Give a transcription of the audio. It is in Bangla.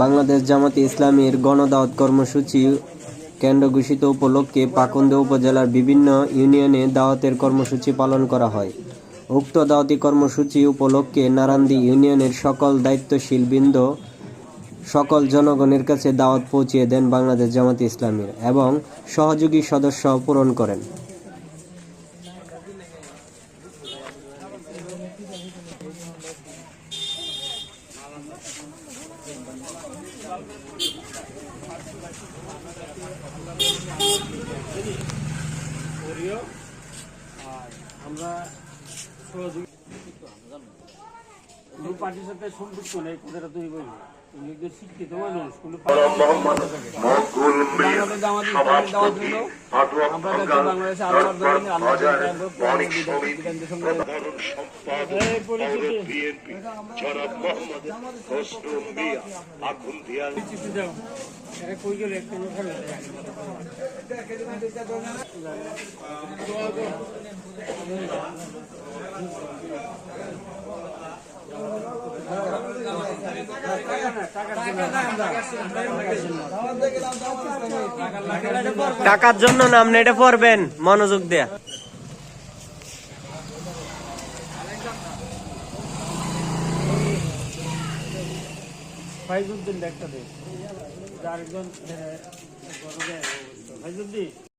বাংলাদেশ জামাতে ইসলামীর গণদাওয়াত কর্মসূচি কেন্দ্র ঘোষিত উপলক্ষে পাকুন্দ উপজেলার বিভিন্ন ইউনিয়নে দাওয়াতের কর্মসূচি পালন করা হয়। উক্ত দাওয়াতি কর্মসূচি উপলক্ষে নারান্দী ইউনিয়নের সকল দায়িত্বশীল বৃন্দ সকল জনগণের কাছে দাওয়াত পৌঁছিয়ে দেন বাংলাদেশ জামাতে ইসলামীর এবং সহযোগী সদস্য পূরণ করেন। আমরা পার্টির সাথে সম্পৃক্ত নেই, কথাটা তুমি বলবো শিক্ষিত মানুষ বাংলাদেশে কই গেলে টাকার জন্য নাম নেটে পড়বেন, মনোযোগ দেয়া। ফাইজুদ্দিন একটা দেশ, আরেকজন ফাইজুদ্দিন